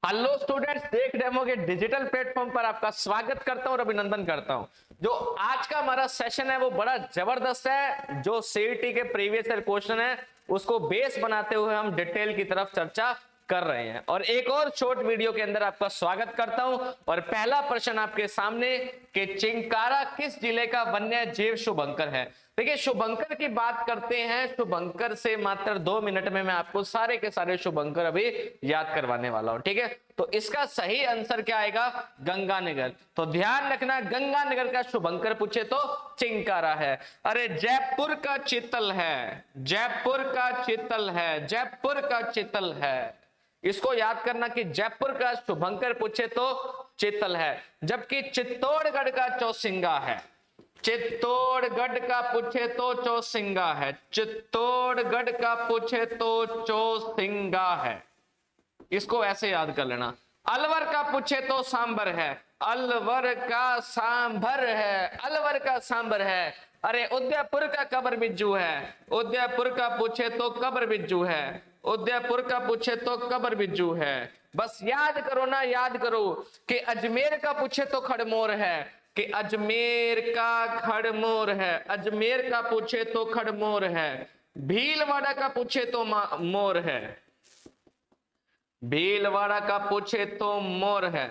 Hello students, देख demo के digital platform पर आपका स्वागत करता हूं और अभिनंदन करता हूं। जो आज का हमारा सेशन है वो बड़ा जबरदस्त है। जो सीईटी के प्रीवियस ईयर क्वेश्चन है उसको बेस बनाते हुए हम डिटेल की तरफ चर्चा कर रहे हैं और एक और शॉर्ट वीडियो के अंदर आपका स्वागत करता हूं। और पहला प्रश्न आपके सामने कि चिंकारा किस जिले का वन्य जीव शुभंकर है। देखिए, शुभंकर की बात करते हैं। शुभंकर से मात्र 2 मिनट में मैं आपको सारे के सारे शुभंकर अभी याद करवाने वाला हूं, ठीक है। तो इसका सही आंसर क्या आएगा? गंगानगर। तो ध्यान रखना, गंगानगर का शुभंकर पूछे तो चिंकारा है। अरे जयपुर का चितल है, जयपुर का चितल है, जयपुर का चितल है। इसको याद करना कि जयपुर का शुभंकर पूछे तो चितल है, जबकि चित्तौड़गढ़ का चौसिंगा है। चित्तौड़गढ़ का पूछे तो चौसिंगा है, चित्तौड़गढ़ का पूछे तो चौसिंगा है। इसको ऐसे याद कर लेना। अलवर का पूछे तो सांबर है, अलवर का सांभर है, अलवर का सांबर है। अरे उदयपुर का कबर बिज्जू है, उदयपुर का पूछे तो कबर बिज्जू है, उदयपुर का पूछे तो कबर बिज्जू है। बस याद करो ना, याद करो कि अजमेर का पूछे तो खड़मोर है, कि अजमेर का खड़मोर है, अजमेर का पूछे तो खड़मोर है। भीलवाड़ा का पूछे तो मोर है, भीलवाड़ा का पूछे तो मोर है।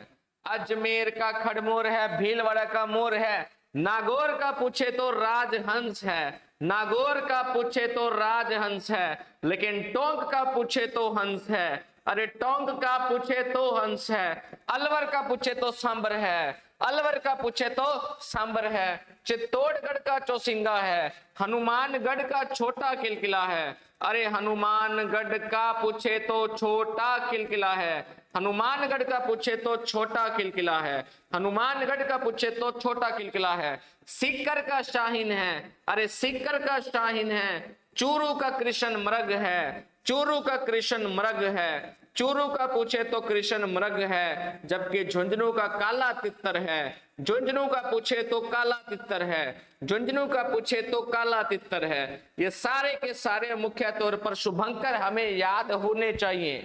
अजमेर का खड़मोर है, भीलवाड़ा का मोर है। नागौर का पूछे तो राजहंस है, नागौर का पूछे तो राजहंस है, लेकिन टोंक का पूछे तो हंस है। अरे टोंक का पूछे तो हंस है। अलवर का पूछे तो सांबर है, अलवर का पूछे तो सांबर है। चित्तौड़गढ़ का चौसिंगा है, हनुमानगढ़ का छोटा किलकिला है। अरे हनुमानगढ़ का पूछे तो छोटा किलकिला है, हनुमानगढ़ का पूछे तो छोटा किलकिला है, हनुमानगढ़ का पूछे तो छोटा किलकिला है। सीकर का शाहीन है, अरे सीकर का शाहीन है। चूरू का कृष्ण मृग है, चूरू का कृष्ण मृग है, चूरू का पूछे तो कृष्ण मृग है। जबकि झुंझुनू का काला तितर है, झुंझुनू का पूछे तो काला तितर है, झुंझुनू का पूछे तो काला तितर है। ये सारे के सारे मुख्य तौर पर शुभंकर हमें याद होने चाहिए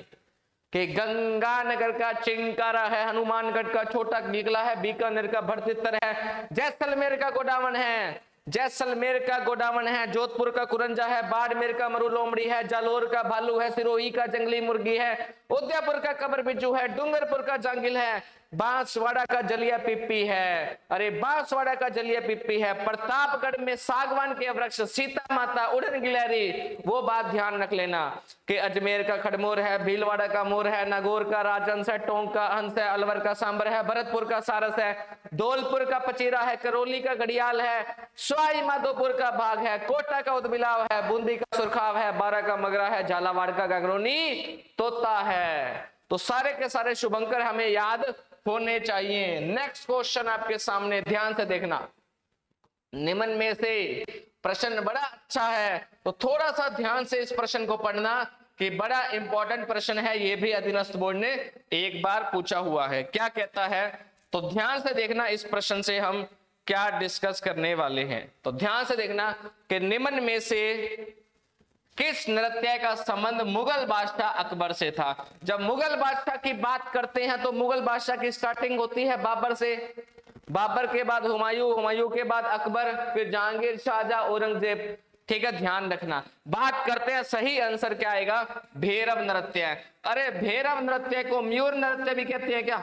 कि गंगानगर का चिंकारा है, हनुमानगढ़ का छोटा किलकिला है, बीकानेर का भड़तितर है, जैसलमेर का गोडावण है, जैसलमेर का गोडावण है, जोधपुर का कुरंजा है, बाड़मेर का मरु लोमड़ी है, जालोर का भालू है, सिरोही का जंगली मुर्गी है, उदयपुर का कबर बिज्जू है, डूंगरपुर का जांगिल है, बांसवाड़ा का जलिया पिप्पी है। अरे बांसवाड़ा का जलिया पिप्पी है। प्रतापगढ़ में सागवान के वृक्ष, सीता माता, उड़न गिलहरी। वो बात ध्यान रख लेना कि अजमेर का खड़मोर है, भीलवाड़ा का मोर है, नागौर का राजहंस है, टोंक का हंस है, अलवर का सांबर है, भरतपुर का सारस है, धौलपुर का पचीरा है, करौली का घड़ियाल है, सवाई माधोपुर का बाघ है, कोटा का उदबिलाव है, बूंदी का सुरखाव है, बारा का मगरा है, झालावाड़ का गगरोनी तोता है। तो सारे के सारे शुभंकर हमें याद होने चाहिए। नेक्स्ट क्वेश्चन आपके सामने, ध्यान से देखना। निम्न में से प्रश्न बड़ा अच्छा है, तो थोड़ा सा ध्यान से इस प्रश्न को पढ़ना कि बड़ा इंपॉर्टेंट प्रश्न है। ये भी अधीनस्थ बोर्ड ने एक बार पूछा हुआ है। क्या कहता है, तो ध्यान से देखना इस प्रश्न से हम क्या डिस्कस करने वाले हैं। तो ध्यान से देखना कि निम्न में से किस नृत्य का संबंध मुगल बादशाह अकबर से था। जब मुगल बादशाह की बात करते हैं तो मुगल बादशाह की स्टार्टिंग होती है बाबर से, बाबर के बाद हुमायूं, हुमायूं के बाद अकबर, फिर जहांगीर, शाहजहां, औरंगजेब। ठीक है, ध्यान रखना। बात करते हैं, सही आंसर क्या आएगा? भैरव नृत्य। अरे भैरव नृत्य को म्यूर नृत्य भी कहते हैं क्या?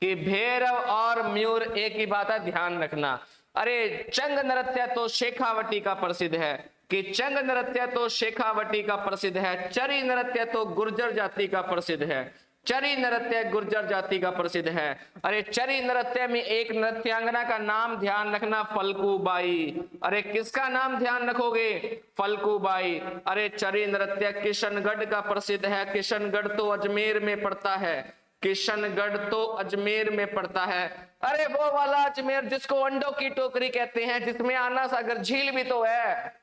कि भैरव और म्यूर एक ही बात है, ध्यान रखना। अरे चंग नृत्य तो शेखावटी का प्रसिद्ध है, कि चंग नृत्य तो शेखावटी का प्रसिद्ध है। चरी नृत्य तो गुर्जर जाति का प्रसिद्ध है, चरी नृत्य गुर्जर जाति का प्रसिद्ध है। अरे चरी नृत्य में एक नृत्यांगना का नाम ध्यान रखना, फलकूबाई। अरे किसका नाम ध्यान रखोगे? फलकूबाई। अरे चरी नृत्य किशनगढ़ का प्रसिद्ध है, किशनगढ़ तो अजमेर में पड़ता है, किशनगढ़ तो अजमेर में पड़ता है। अरे वो वाला अजमेर जिसको अंडों की टोकरी कहते हैं, जिसमें आना सागर झील भी तो है।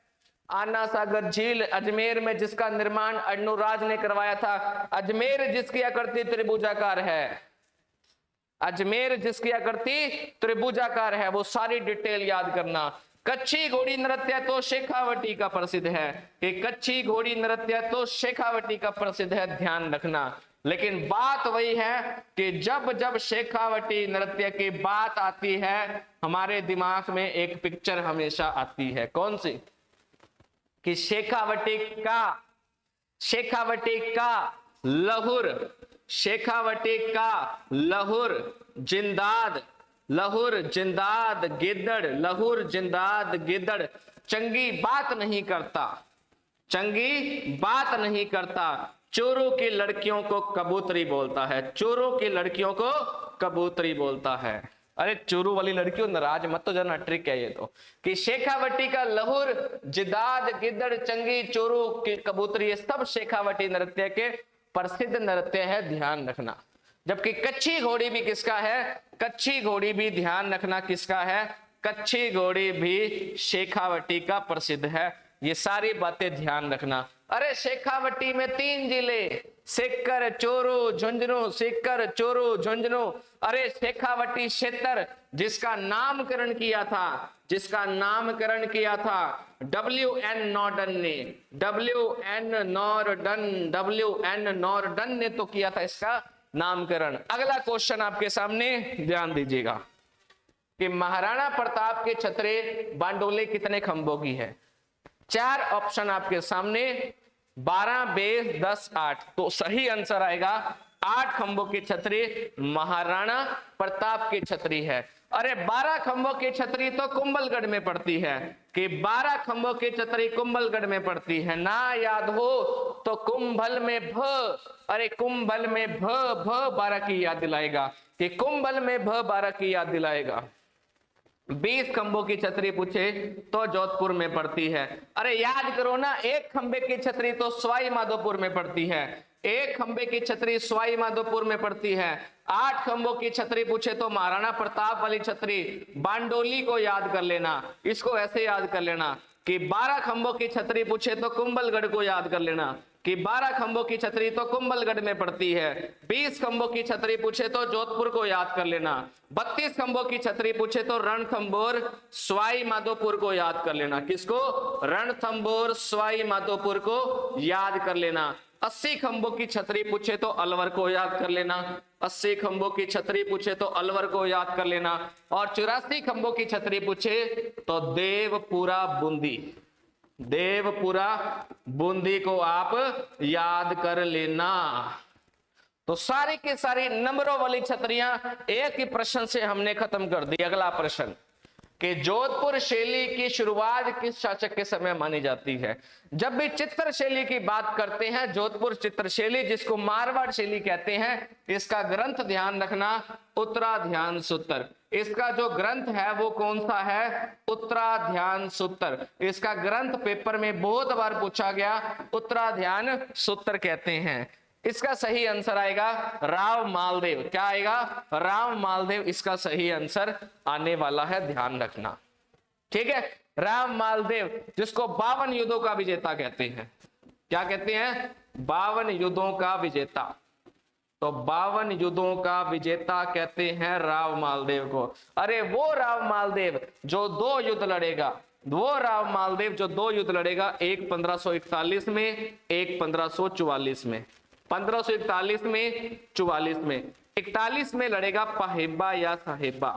आना सागर झील अजमेर में, जिसका निर्माण अर्णुराज ने करवाया था। अजमेर जिसकी आकृति त्रिभुजाकार है, अजमेर जिसकी आकृति त्रिभुजाकार है, वो सारी डिटेल याद करना। कच्छी घोड़ी नृत्य तो शेखावटी का प्रसिद्ध है, कि कच्छी घोड़ी नृत्य तो शेखावटी का प्रसिद्ध है, ध्यान रखना। लेकिन बात वही है कि जब जब शेखावटी नृत्य की बात आती है हमारे दिमाग में एक पिक्चर हमेशा आती है। कौन सी? कि शेखावटी का लहुर, शेखावटी का लहुर जिंदाद, लहुर जिंदाद गिद्दड़, लहुर जिंदाद गिद्दड़ चंगी बात नहीं करता, चंगी बात नहीं करता, चोरों की लड़कियों को कबूतरी बोलता है, चोरों की लड़कियों को कबूतरी बोलता है। अरे चोरू वाली लड़कियों नाराज मत तो जना, ट्रिक है ये तो। कि शेखावटी का लहुर जिदाद गिद्दड़ चंगी चोरू की कबूतरी, ये सब शेखावटी नृत्य के प्रसिद्ध नृत्य है, ध्यान रखना। जबकि कच्ची घोड़ी भी किसका है? कच्ची घोड़ी भी ध्यान रखना किसका है? कच्ची घोड़ी भी शेखावटी का प्रसिद्ध है। ये सारी बातें ध्यान रखना। अरे शेखावटी में 3 जिले, सीकर चोरू झुंझुनू, सीकर चोरू झुंझुनू। अरे शेखावटी क्षेत्र जिसका नामकरण किया था, जिसका नामकरण किया था WN नॉर्डन ने, WN नॉर्डन ने तो किया था इसका नामकरण। अगला क्वेश्चन आपके सामने, ध्यान दीजिएगा कि महाराणा प्रताप के छतरे बांडोले कितने खंभों की है? 4 ऑप्शन आपके सामने, 12, 20, 10, 8। तो सही आंसर आएगा 8 खंभों की छतरी महाराणा प्रताप की छतरी है। अरे 12 खंभों की छतरी तो कुंभलगढ़ में पड़ती है, कि 12 खंभों की छतरी कुंभलगढ़ में पड़ती है। ना याद हो तो कुंभल में भ, अरे कुंभल में भ 12 की याद दिलाएगा, कि कुंभल में भ 12 की याद दिलाएगा। 20 खंभों की छतरी पूछे तो जोधपुर में पड़ती है। अरे याद करो ना, 1 खंबे की छतरी तो सवाई माधोपुर में पड़ती है, 1 खंबे की छतरी सवाई माधोपुर में पड़ती है। 8 खंभों की छतरी पूछे तो महाराणा प्रताप वाली छतरी बांडोली को याद कर लेना, इसको ऐसे याद कर लेना। कि 12 खंभों की छतरी पूछे तो कुंभलगढ़ को याद कर लेना, कि 12 खंभों की छतरी तो कुंभलगढ़ में पड़ती है। 20 खंभों की छतरी पूछे तो जोधपुर को याद कर लेना। 32 खंभों की छतरी पूछे तो रणथंभौर सवाई माधोपुर को याद कर लेना। किसको? रणथंभौर सवाई माधोपुर को याद कर लेना। 80 खंभों की छतरी पूछे तो अलवर को याद कर लेना, 80 खंभों की छतरी पूछे तो अलवर को याद कर लेना। और 84 खंभों की छतरी पूछे तो देवपुरा बूंदी, देवपुरा बूंदी को आप याद कर लेना। तो सारी की सारी नंबरों वाली छतरियां एक ही प्रश्न से हमने खत्म कर दी। अगला प्रश्न कि जोधपुर शैली की शुरुआत किस शासक के समय मानी जाती है? जब भी चित्र शैली की बात करते हैं, जोधपुर चित्र शैली जिसको मारवाड़ शैली कहते हैं, इसका ग्रंथ ध्यान रखना उत्तराध्यान सूत्र। इसका जो ग्रंथ है वो कौन सा है? उत्तराध्यान सूत्र। इसका ग्रंथ पेपर में बहुत बार पूछा गया, उत्तराध्यान सूत्र कहते हैं। इसका सही आंसर आएगा राव मालदेव। क्या आएगा? राव मालदेव इसका सही आंसर आने वाला है, ध्यान रखना। ठीक है, राव मालदेव जिसको 52 युद्धों का विजेता कहते हैं। क्या कहते हैं? 52 युद्धों का विजेता। तो 52 युद्धों का विजेता कहते हैं राव मालदेव को। अरे वो राव मालदेव जो 2 युद्ध लड़ेगा, वो राव मालदेव जो 2 युद्ध लड़ेगा, एक 1541 में, एक 1544 में। 1541 में, 44 में। 41 में लड़ेगा पाहिबा या साहिबा,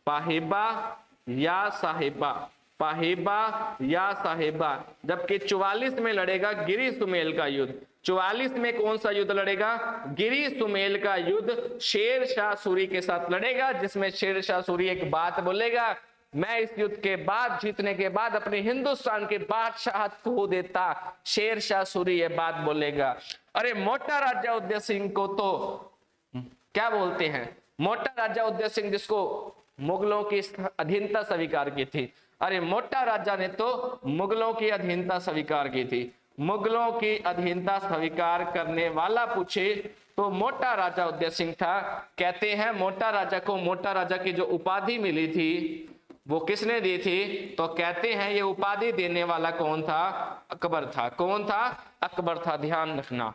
पाहिबा या साहिबा, पाहिबा या साहिबा। जबकि 44 में लड़ेगा गिरी सुमेल का युद्ध। 44 में कौन सा युद्ध लड़ेगा? गिरी सुमेल का युद्ध शेर शाह सूरी के साथ लड़ेगा, जिसमें शेर शाह सूरी एक बात बोलेगा, मैं इस युद्ध के बाद, जीतने के बाद अपने हिंदुस्तान के बादशाहत खो देता। शेर शाह सूरी ये बात बोलेगा। अरे मोटा राजा उदय सिंह को तो क्या बोलते हैं? मोटा राजा उदय सिंह जिसको मुगलों की अधीनता स्वीकार की थी। अरे मोटा राजा ने तो मुगलों की अधीनता स्वीकार की थी। मुगलों की अधीनता स्वीकार करने वाला पूछे तो मोटा राजा उदय सिंह था। कहते हैं मोटा राजा को, मोटा राजा की जो उपाधि मिली थी वो किसने दी थी? तो कहते हैं ये उपाधि देने वाला कौन था? अकबर था। कौन था? अकबर था, ध्यान रखना।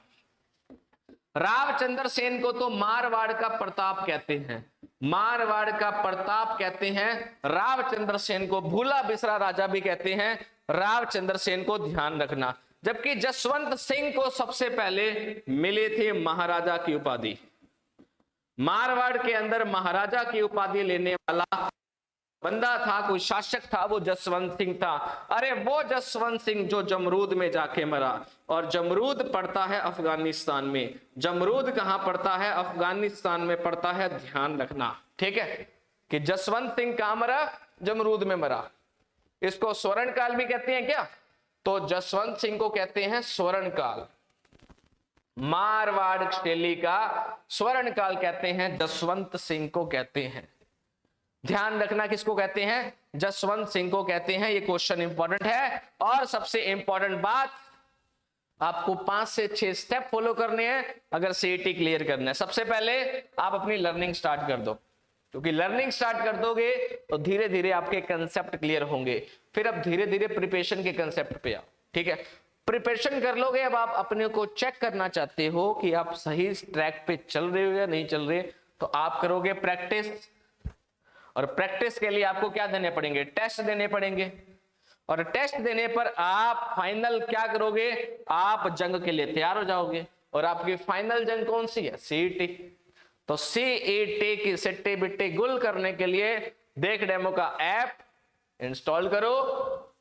रावचंद्र सेन को तो मारवाड़ का प्रताप कहते हैं, मारवाड़ का प्रताप कहते हैं। रावचंद्र सेन को भूला बिसरा राजा भी कहते हैं। रावचंद्र सेन को ध्यान रखना। जबकि जसवंत सिंह को सबसे पहले मिली थी महाराजा की उपाधि। मारवाड़ के अंदर महाराजा की उपाधि लेने वाला बंदा था, कोई शासक था, वो जसवंत सिंह था। अरे वो जसवंत सिंह जो जमरूद में जाके मरा, और जमरूद पड़ता है अफगानिस्तान में। जमरूद कहां पड़ता है? अफगानिस्तान में पड़ता है, ध्यान रखना, ठीक है, कि जसवंत सिंह कहां मरा? जमरूद में मरा। इसको स्वर्ण काल भी कहते हैं क्या? तो जसवंत सिंह को कहते हैं स्वर्ण काल, मारवाड़ शैली का स्वर्ण काल कहते हैं, जसवंत सिंह को कहते हैं। ध्यान रखना, किसको कहते हैं? जसवंत सिंह को कहते हैं। ये क्वेश्चन इंपॉर्टेंट है। और सबसे इंपॉर्टेंट बात, आपको 5 से 6 स्टेप फॉलो करने हैं अगर सीईटी क्लियर करना है। सबसे पहले आप अपनी लर्निंग स्टार्ट कर दो, क्योंकि लर्निंग स्टार्ट कर दोगे तो धीरे धीरे आपके कंसेप्ट क्लियर होंगे, फिर अब धीरे धीरे प्रिपरेशन के कंसेप्ट पे आओ, ठीक है। प्रिपरेशन कर लोगे, अब आप अपने को चेक करना चाहते हो कि आप सही ट्रैक पे चल रहे हो या नहीं चल रहे, तो आप करोगे प्रैक्टिस। और प्रैक्टिस के लिए आपको क्या देने पड़ेंगे? टेस्ट देने पड़ेंगे। और टेस्ट देने पर आप फाइनल क्या करोगे? आप जंग के लिए तैयार हो जाओगे। और आपकी फाइनल जंग कौन सी है? सीईटी। तो सीईटी की सिट्टी बिट्टी गुल करने के लिए देख डेमो का ऐप इंस्टॉल करो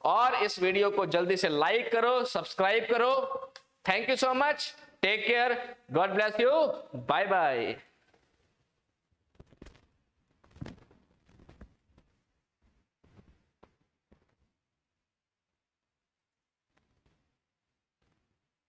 और इस वीडियो को जल्दी से लाइक करो, सब्सक्राइब करो। Thank you so much, take care, God bless you, bye bye.